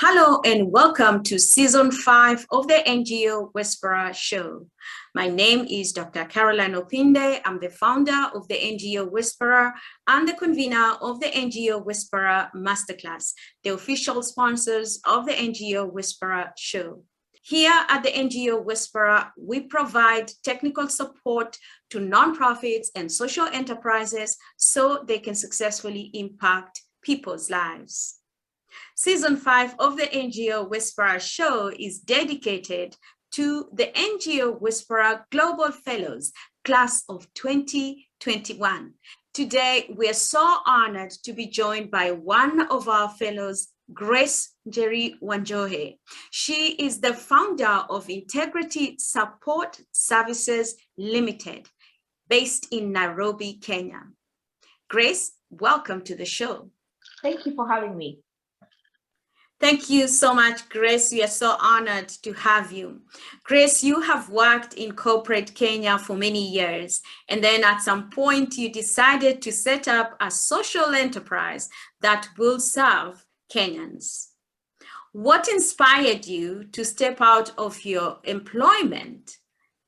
Hello and welcome to Season 5 of the NGO Whisperer Show. My name is Dr. Carolyne Opinde. I'm the founder of the NGO Whisperer and the convener of the NGO Whisperer Masterclass, the official sponsors of the NGO Whisperer Show. Here at the NGO Whisperer, we provide technical support to nonprofits and social enterprises so they can successfully impact people's lives. Season 5 of the NGO Whisperer Show is dedicated to the NGO Whisperer Global Fellows, class of 2021. Today, we are so honored to be joined by one of our fellows, Grace Njeri Wanjohi. She is the founder of Integrity Support Services Limited, based in Nairobi, Kenya. Grace, welcome to the show. Thank you for having me. Thank you so much, Grace. We are so honored to have you. Grace, you have worked in corporate Kenya for many years, and then at some point you decided to set up a social enterprise that will serve Kenyans. What inspired you to step out of your employment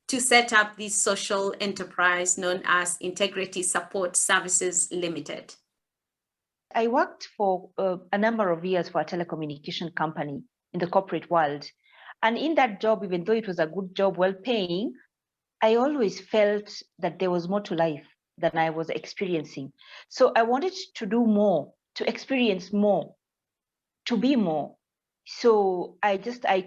to set up this social enterprise known as Integrity Support Services Limited? I worked for a number of years for a telecommunication company in the corporate world. And in that job, even though it was a good job, well paying, I always felt that there was more to life than I was experiencing. So I wanted to do more, to experience more, to be more. So I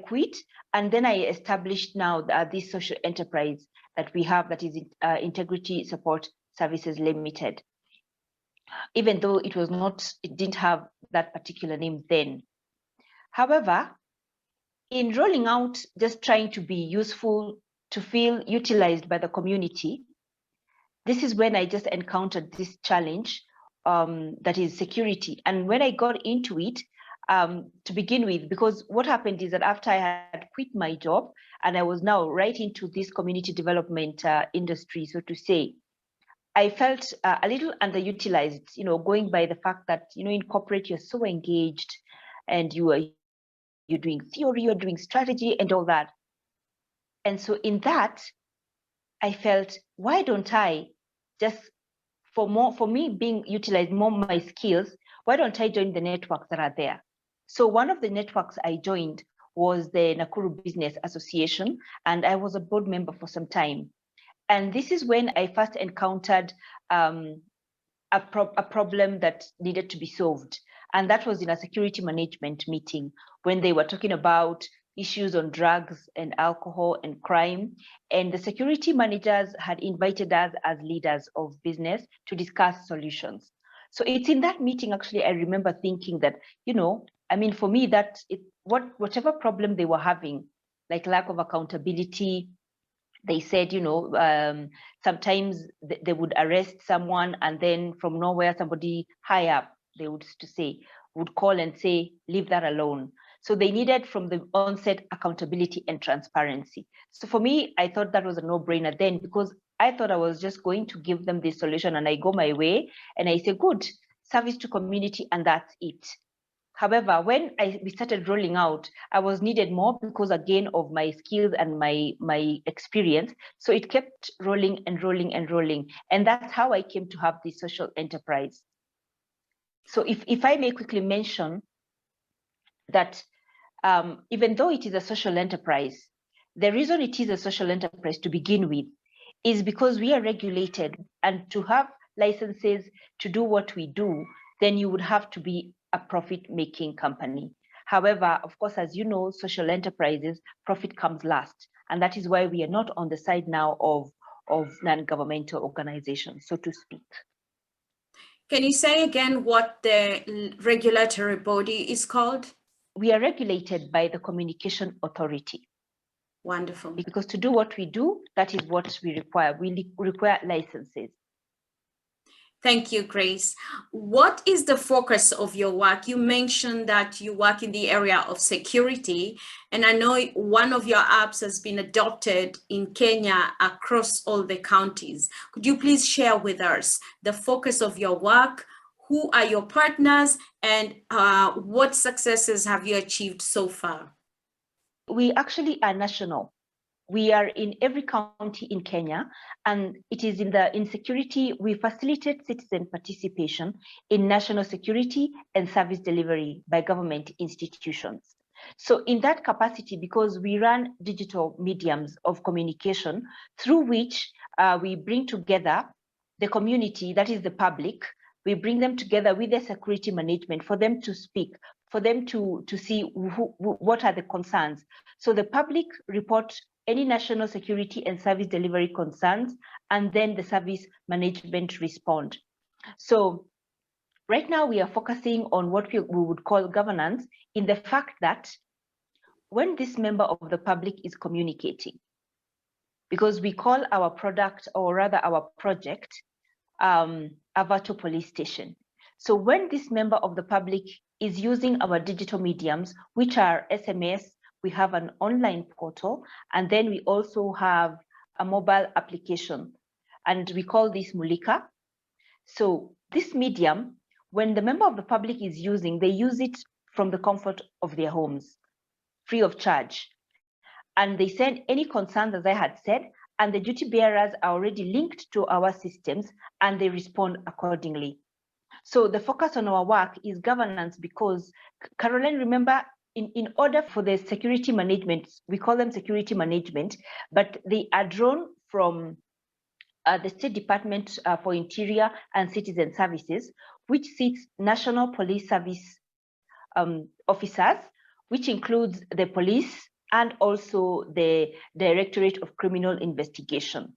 quit, and then I established now this social enterprise that we have, that is Integrity Support Services Limited. Even though it didn't have that particular name then. However, in rolling out, just trying to be useful, to feel utilized by the community, this is when I just encountered this challenge, that is security. And when I got into it, to begin with, because what happened is that after I had quit my job and I was now right into this community development industry, so to say, I felt a little underutilized, going by the fact that, in corporate, you're so engaged and you're doing theory, you're doing strategy and all that. And so in that, I felt, why don't I just, for me being utilized more my skills, why don't I join the networks that are there? So one of the networks I joined was the Nakuru Business Association, and I was a board member for some time. And this is when I first encountered a problem that needed to be solved. And that was in a security management meeting when they were talking about issues on drugs and alcohol and crime. And the security managers had invited us as leaders of business to discuss solutions. So it's in that meeting, actually, I remember thinking that, for me, that whatever problem they were having, like lack of accountability, they said, sometimes they would arrest someone and then from nowhere, somebody high up, would call and say, leave that alone. So they needed from the onset accountability and transparency. So for me, I thought that was a no-brainer then, because I thought I was just going to give them this solution and I go my way and I say, good, service to community, and that's it. However, when we started rolling out, I was needed more because, again, of my skills and my experience. So it kept rolling and rolling and rolling. And that's how I came to have this social enterprise. So if I may quickly mention that even though it is a social enterprise, the reason it is a social enterprise to begin with is because we are regulated, and to have licenses to do what we do, then you would have to be a profit-making company. However, of course, as you know, social enterprises, profit comes last. And that is why we are not on the side now of non-governmental organizations, so to speak. Can you say again what the regulatory body is called? We are regulated by the Communication Authority. Wonderful. Because to do what we do, that is what we require. We require licenses. Thank you, Grace. What is the focus of your work? You mentioned that you work in the area of security, and I know one of your apps has been adopted in Kenya across all the counties. Could you please share with us the focus of your work, Who are your partners, and what successes have you achieved so far? We actually are national. We are in every county in Kenya, and it is in security. We facilitate citizen participation in national security and service delivery by government institutions. So in that capacity, because we run digital mediums of communication through which we bring together the community, that is the public, we bring them together with the security management for them to speak, for them to see what are the concerns. So the public report any national security and service delivery concerns, and then the service management respond. So right now we are focusing on what we would call governance, in the fact that when this member of the public is communicating, because we call our product, or rather our project, a virtual police station. So when this member of the public is using our digital mediums, which are SMS, we have an online portal, and then we also have a mobile application, and we call this MULIKA. So this medium, when the member of the public is using, they use it from the comfort of their homes, free of charge. And they send any concerns, as I had said, and the duty bearers are already linked to our systems, and they respond accordingly. So the focus on our work is governance, because, Caroline, remember, in order for the security management, we call them security management, but they are drawn from the State Department for Interior and Citizen Services, which seats National Police Service officers, which includes the police and also the Directorate of Criminal Investigation.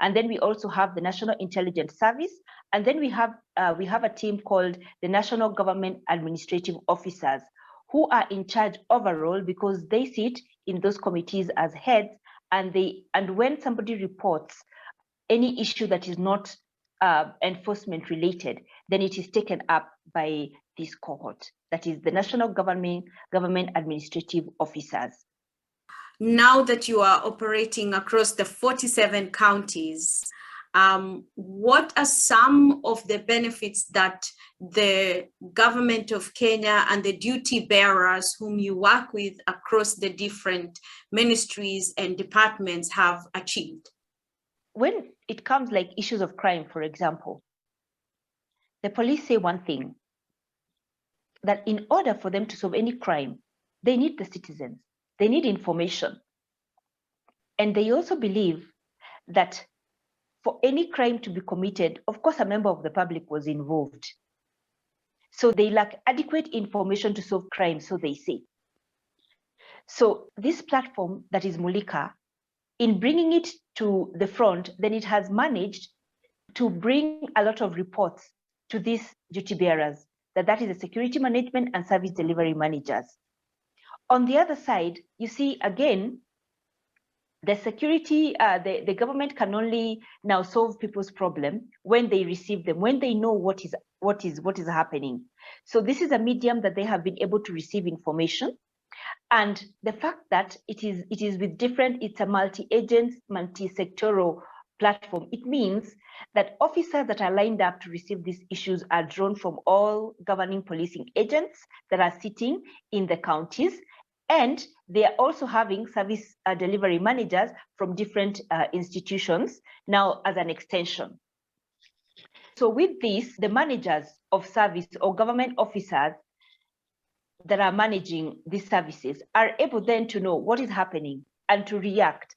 And then we also have the National Intelligence Service, and then we have a team called the National Government Administrative Officers, who are in charge overall, because they sit in those committees as heads, and when somebody reports any issue that is not enforcement related, then it is taken up by this cohort, that is the National Government Administrative Officers. Now that you are operating across the 47 counties, what are some of the benefits that the government of Kenya and the duty bearers whom you work with across the different ministries and departments have achieved? When it comes like issues of crime, for example, the police say one thing, that in order for them to solve any crime, they need the citizens, they need information. And they also believe that for any crime to be committed, of course, a member of the public was involved. So they lack adequate information to solve crime, so they say. So this platform, that is MULIKA, in bringing it to the front, then it has managed to bring a lot of reports to these duty bearers, that is the security management and service delivery managers. On the other side, you see, again, the security, the government can only now solve people's problem when they receive them, when they know what is happening. So this is a medium that they have been able to receive information, and the fact that it is with different, it's a multi-agent, multi-sectoral platform. It means that officers that are lined up to receive these issues are drawn from all governing policing agents that are sitting in the counties, and they are also having service delivery managers from different institutions now as an extension. So with this, the managers of service or government officers that are managing these services are able then to know what is happening and to react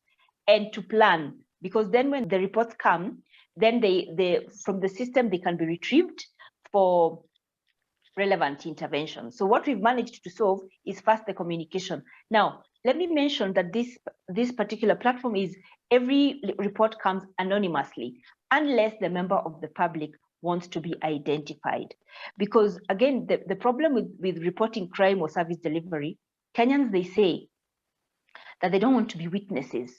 and to plan, because then when the reports come, then they from the system, they can be retrieved for relevant intervention. So what we've managed to solve is first the communication. Now, let me mention that this particular platform is, every report comes anonymously, unless the member of the public wants to be identified. Because again, the problem with reporting crime or service delivery, Kenyans, they say that they don't want to be witnesses.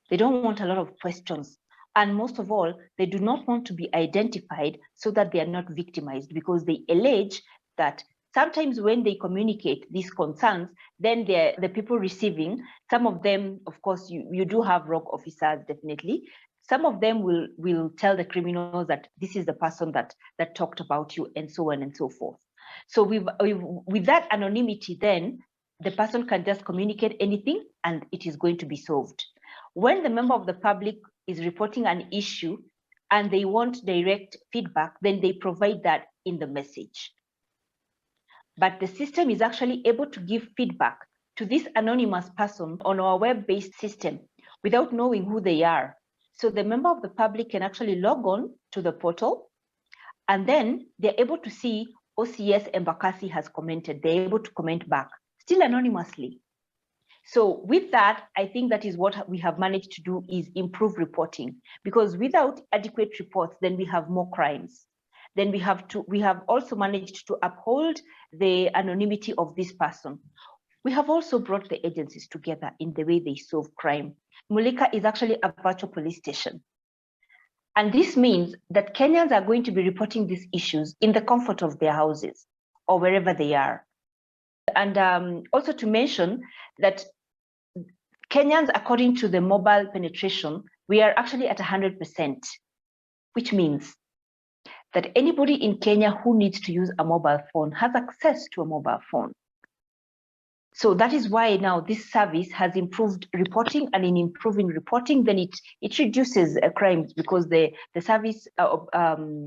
They don't want a lot of questions. And most of all, they do not want to be identified so that they are not victimized, because they allege that sometimes when they communicate these concerns, then the people receiving, some of them, of course, you do have rogue officers, definitely. Some of them will tell the criminals that this is the person that talked about you, and so on and so forth. So with that anonymity, then the person can just communicate anything and it is going to be solved. When the member of the public is reporting an issue and they want direct feedback, then they provide that in the message. But the system is actually able to give feedback to this anonymous person on our web-based system without knowing who they are. So the member of the public can actually log on to the portal, and then they're able to see OCS Embakasi has commented. They're able to comment back, still anonymously. So with that, I think that is what we have managed to do, is improve reporting, because without adequate reports, then we have more crimes. Then we have also managed to uphold the anonymity of this person. We have also brought the agencies together in the way they solve crime. MULIKA is actually a virtual police station. And this means that Kenyans are going to be reporting these issues in the comfort of their houses or wherever they are. And also to mention that Kenyans, according to the mobile penetration, we are actually at 100%, which means that anybody in Kenya who needs to use a mobile phone has access to a mobile phone. So that is why now this service has improved reporting, and in improving reporting, then it reduces crimes, because the service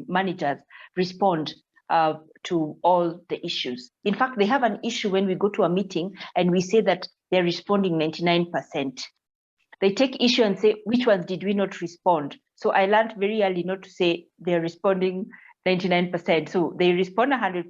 managers respond to all the issues. In fact, they have an issue when we go to a meeting and we say that they're responding 99%. They take issue and say, which ones did we not respond? So I learned very early not to say they're responding 99%. So they respond 100%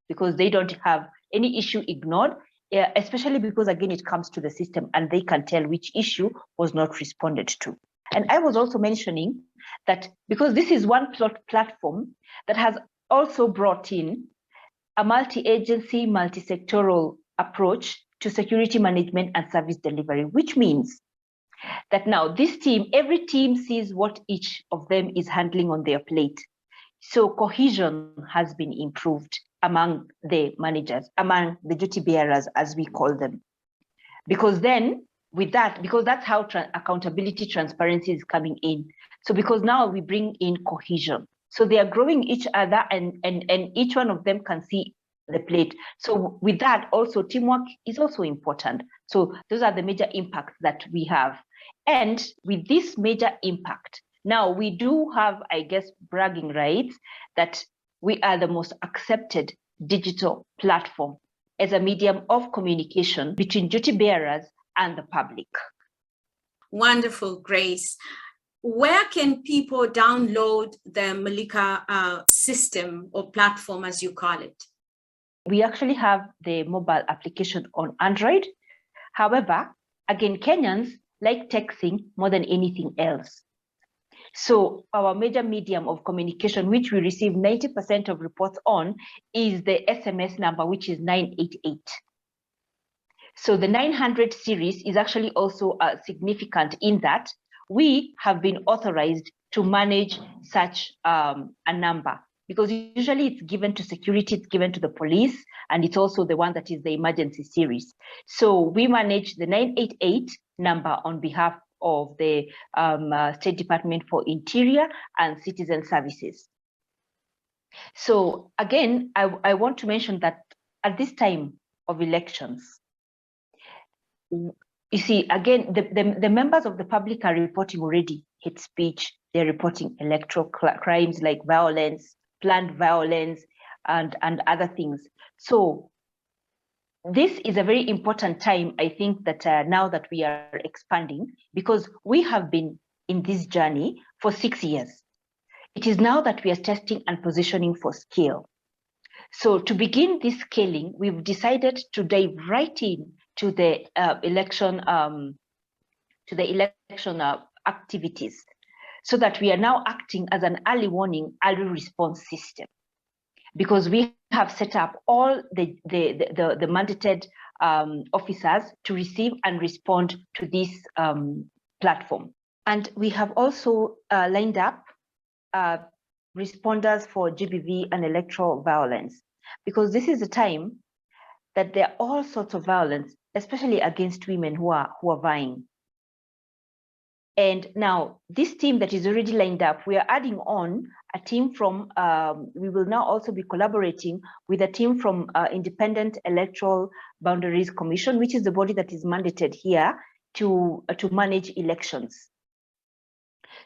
because they don't have any issue ignored, especially because, again, it comes to the system and they can tell which issue was not responded to. And I was also mentioning that because this is one platform that has also brought in a multi-agency, multi-sectoral approach to security management and service delivery, which means that now this team, every team sees what each of them is handling on their plate. So cohesion has been improved among the managers, among the duty bearers, as we call them. Because then with that, because that's how accountability, transparency is coming in. So because now we bring in cohesion. So they are growing each other, and each one of them can see the plate. So with that, also teamwork is also important. So those are the major impacts that we have. And with this major impact, now we do have, I guess, bragging rights that we are the most accepted digital platform as a medium of communication between duty bearers and the public. Wonderful, Grace. Where can people download the MULIKA system or platform, as you call it? We actually have the mobile application on Android. However, again, Kenyans like texting more than anything else. So our major medium of communication, which we receive 90% of reports on, is the SMS number, which is 988. So the 900 series is actually also significant in that we have been authorized to manage such a number, because usually it's given to security, it's given to the police, and it's also the one that is the emergency series. So we manage the 988 number on behalf of the State Department for Interior and Citizen Services. So again, I want to mention that at this time of elections, you see, again, the members of the public are reporting already hate speech, they're reporting electoral crimes like violence, planned violence, and other things. So this is a very important time, I think, that now that we are expanding, because we have been in this journey for 6 years. It is now that we are testing and positioning for scale. So to begin this scaling, we've decided to dive right in to the election activities, so that we are now acting as an early warning, early response system, because we have set up all the mandated officers to receive and respond to this platform. And we have also lined up responders for GBV and electoral violence, because this is a time that there are all sorts of violence, especially against women who are vying. And now this team that is already lined up, we are adding on a team from, we will now also be collaborating with a team from Independent Electoral Boundaries Commission, which is the body that is mandated here to manage elections.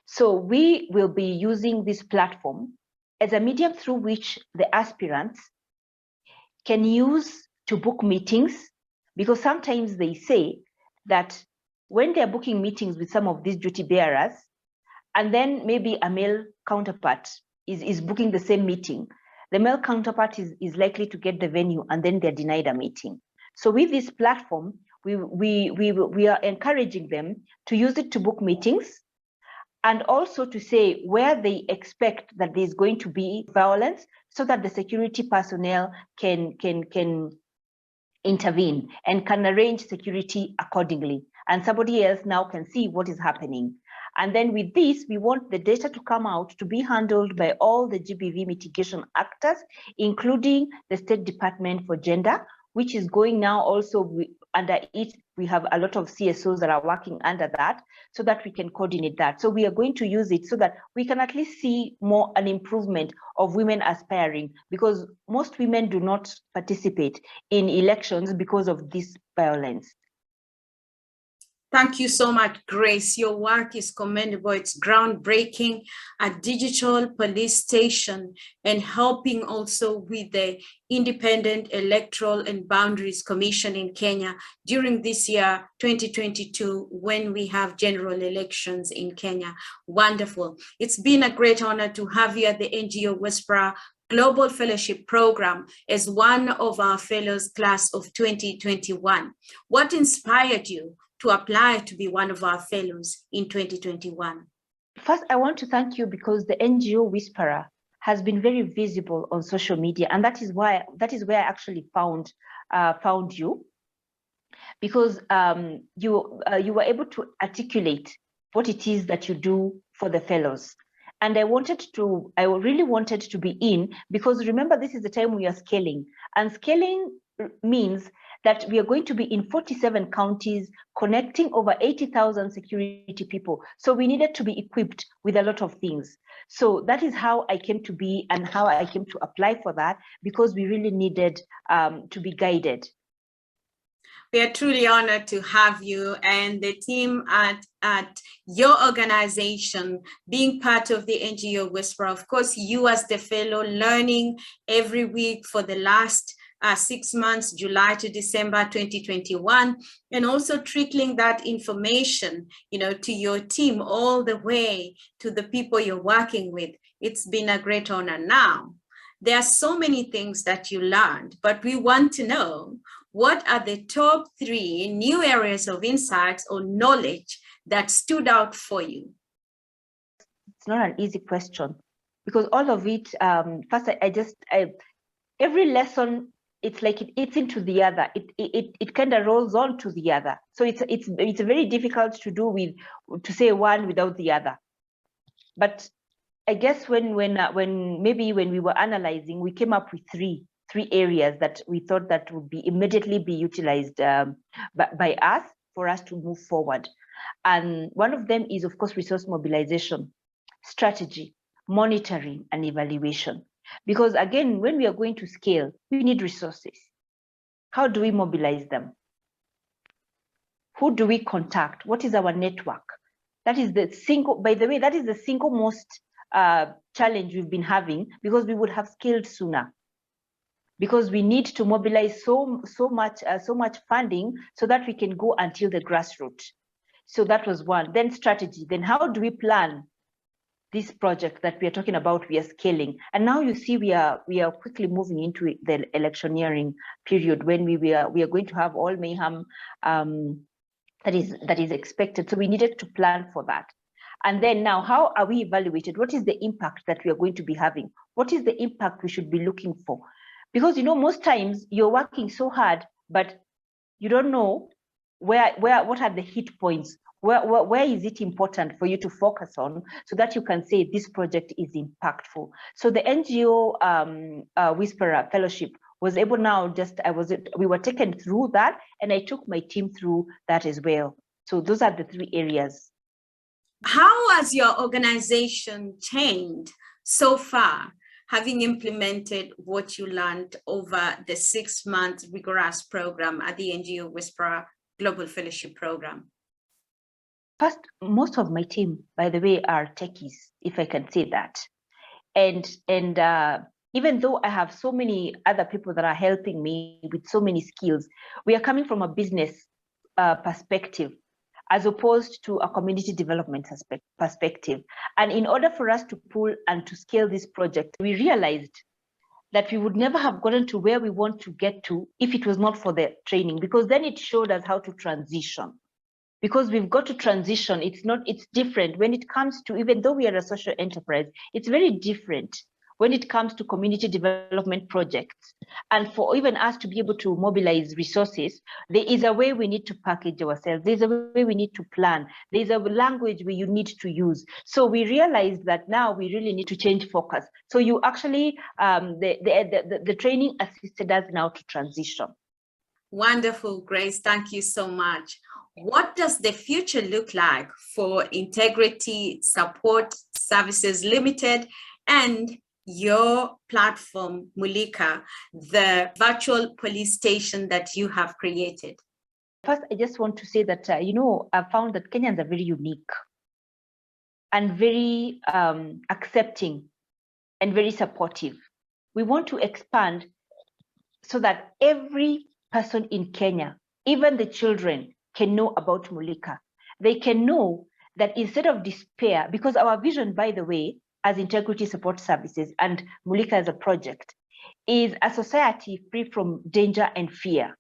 So we will be using this platform as a medium through which the aspirants can use to book meetings, because sometimes they say that when they're booking meetings with some of these duty bearers, and then maybe a male counterpart is booking the same meeting, the male counterpart is likely to get the venue and then they're denied a meeting. So with this platform, we are encouraging them to use it to book meetings, and also to say where they expect that there's going to be violence, so that the security personnel can intervene and can arrange security accordingly. And somebody else now can see what is happening. And then with this, we want the data to come out to be handled by all the GBV mitigation actors, including the State Department for Gender, which is going now also under it. We have a lot of CSOs that are working under that, so that we can coordinate that. So we are going to use it so that we can at least see more an improvement of women aspiring, because most women do not participate in elections because of this violence. Thank you so much, Grace. Your work is commendable. It's groundbreaking, a digital police station, and helping also with the Independent Electoral and Boundaries Commission in Kenya during this year, 2022, when we have general elections in Kenya. Wonderful. It's been a great honor to have you at the NGO Whisperer Global Fellowship Program as one of our fellows class of 2021. What inspired you to apply to be one of our fellows in 2021? First, I want to thank you, because the NGO Whisperer has been very visible on social media, and that is where I actually found you, because you were able to articulate what it is that you do for the fellows. And I really wanted to be in, because remember, this is the time we are scaling, and scaling means that we are going to be in 47 counties, connecting over 80,000 security people. So we needed to be equipped with a lot of things. So that is how I came to be and how I came to apply for that, because we really needed to be guided. We are truly honored to have you and the team at your organization being part of the NGO Whisperer. Of course, you as the fellow learning every week for the last 6 months, July to December 2021, and also trickling that information, to your team all the way to the people you're working with. It's been a great honor. Now, there are so many things that you learned, but we want to know, what are the top 3 new areas of insights or knowledge that stood out for you? It's not an easy question, because all of it, first, every lesson, it's like it eats into the other. It kind of rolls on to the other. So it's very difficult to say one without the other. But I guess when we were analyzing, we came up with three areas that we thought that would immediately be utilized by us for us to move forward. And one of them is, of course, resource mobilization, strategy, monitoring, and evaluation. Because again, when we are going to scale, we need resources. How do we mobilize them? Who do we contact? What is our network? That is the single most challenge we've been having, because we would have scaled sooner. Because we need to mobilize so much funding so that we can go until the grassroots. So that was one. Then strategy. Then how do we plan this project that we are talking about? We are scaling, and now you see we are quickly moving into the electioneering period, when we are going to have all mayhem that is expected. So we needed to plan for that. And then now, how are we evaluated? What is the impact that we are going to be having? What is the impact we should be looking for? Because most times you're working so hard, but you don't know what are the hit points. Where is it important for you to focus on, so that you can say this project is impactful? So the NGO Whisperer Fellowship was able now, we were taken through that, and I took my team through that as well. So those are the 3 areas. How has your organization changed so far, having implemented what you learned over the 6-month rigorous program at the NGO Whisperer Global Fellowship Program? First, most of my team, by the way, are techies, if I can say that. And even though I have so many other people that are helping me with so many skills, we are coming from a business perspective, as opposed to a community development perspective. And in order for us to pull and to scale this project, we realized that we would never have gotten to where we want to get to if it was not for the training, because then it showed us how to transition. Because we've got to transition, it's different when it comes to, even though we are a social enterprise, it's very different when it comes to community development projects. And for even us to be able to mobilize resources, there is a way we need to package ourselves. There's a way we need to plan. There's a language you need to use. So we realized that now we really need to change focus. So you actually, the training assisted us now to transition. Wonderful, Grace. Thank you so much. What does the future look like for Integrity Support Services Limited and your platform, MULIKA, the virtual police station that you have created? First, I just want to say that, I found that Kenyans are very unique and very accepting and very supportive. We want to expand so that every person in Kenya, even the children, can know about MULIKA. They can know that instead of despair, because our vision, by the way, as Integrity Support Services and MULIKA as a project, is a society free from danger and fear.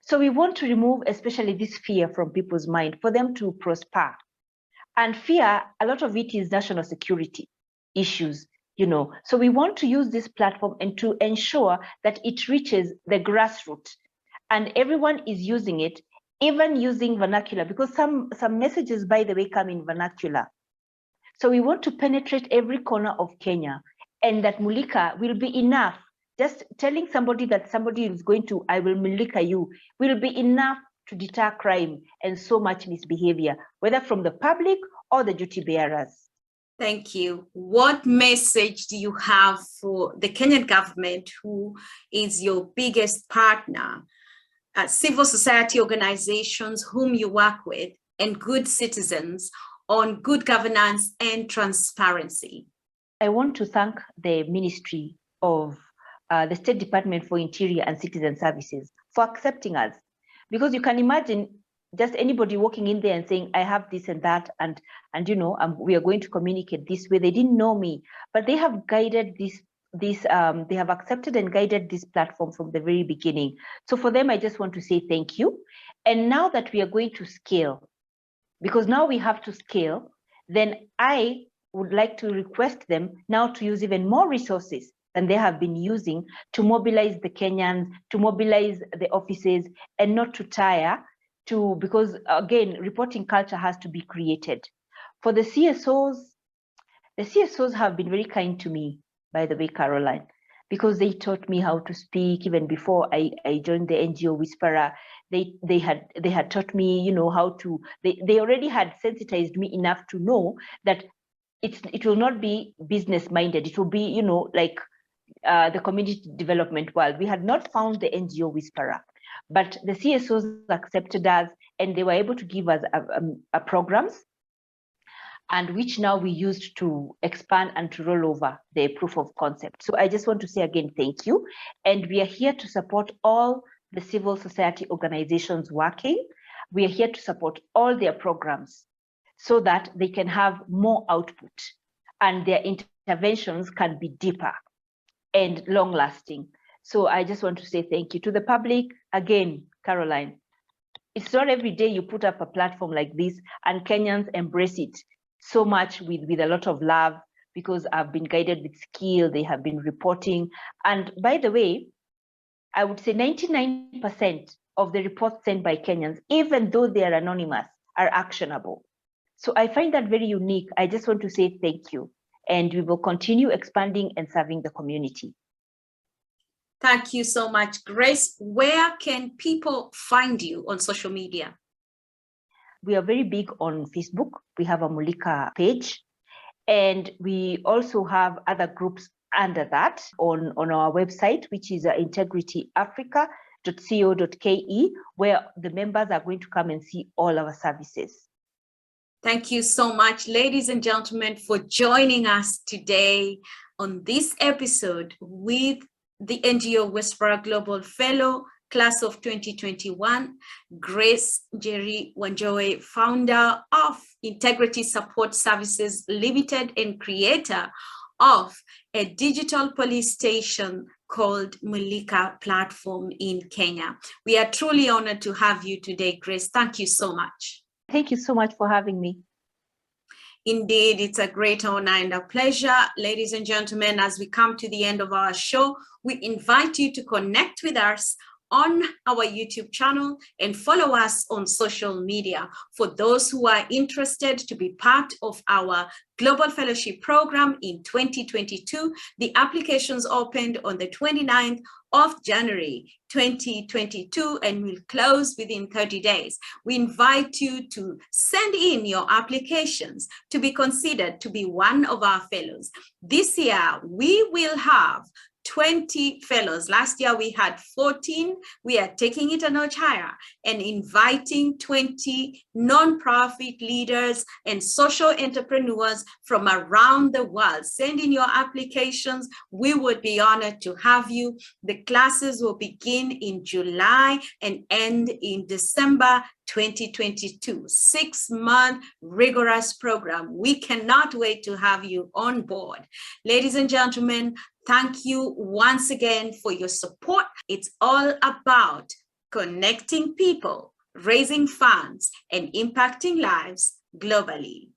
So we want to remove especially this fear from people's mind for them to prosper. And fear, a lot of it is national security issues, So we want to use this platform and to ensure that it reaches the grassroots and everyone is using it, even using vernacular, because some messages, by the way, come in vernacular. So we want to penetrate every corner of Kenya, and that MULIKA will be enough. Just telling somebody that somebody is going to, I will MULIKA you, will be enough to deter crime and so much misbehavior, whether from the public or the duty bearers. Thank you. What message do you have for the Kenyan government, who is your biggest partner, civil society organizations whom you work with, and good citizens on good governance and transparency? I want to thank the Ministry of the State Department for Interior and Citizen Services for accepting us. Because you can imagine just anybody walking in there and saying, I have this and that, and we are going to communicate this way. They didn't know me, but they have guided they have accepted and guided this platform from the very beginning. So for them, I just want to say thank you. And now that we are going to scale, because now we have to scale, then I would like to request them now to use even more resources than they have been using to mobilize the Kenyans, to mobilize the offices, and not to tire, because again, reporting culture has to be created. For the CSOs have been very kind to me, by the way, Caroline, because they taught me how to speak even before I joined the NGO Whisperer. They had taught me, how to, they already had sensitized me enough to know that it will not be business minded. It will be, like the community development world. We had not found the NGO Whisperer, but the CSOs accepted us and they were able to give us a programs, and which now we used to expand and to roll over the proof of concept. So I just want to say again, thank you. And we are here to support all the civil society organizations working. We are here to support all their programs so that they can have more output and their interventions can be deeper and long lasting. So I just want to say thank you to the public. Again, Caroline, it's not every day you put up a platform like this and Kenyans embrace it so much with a lot of love, because I've been guided with skill, they have been reporting. And by the way, I would say 99% of the reports sent by Kenyans, even though they are anonymous, are actionable. So I find that very unique. I just want to say thank you. And we will continue expanding and serving the community. Thank you so much, Grace. Where can people find you on social media? we are very big on Facebook. We have a MULIKA page, and we also have other groups under that on our website, which is integrityafrica.co.ke, where the members are going to come and see all our services. Thank you so much, ladies and gentlemen, for joining us today on this episode with the NGO Whisperer Global Fellow, Class of 2021, Grace Njeri Wanjohi, founder of Integrity Support Services Limited and creator of a digital police station called MULIKA platform in Kenya. We are truly honored to have you today, Grace. Thank you so much. Thank you so much for having me. Indeed, it's a great honor and a pleasure. Ladies and gentlemen, as we come to the end of our show, we invite you to connect with us on our YouTube channel and follow us on social media. For those who are interested to be part of our Global Fellowship Program in 2022, the applications opened on the 29th of January 2022 and will close within 30 days. We invite you to send in your applications to be considered to be one of our fellows. This year, we will have 20 fellows. Last year we had 14. We are taking it a notch higher and inviting 20 nonprofit leaders and social entrepreneurs from around the world. Send in your applications. We would be honored to have you. The classes will begin in July and end in December 2022. 6-month rigorous program. We cannot wait to have you on board. Ladies and gentlemen, thank you once again for your support. It's all about connecting people, raising funds, and impacting lives globally.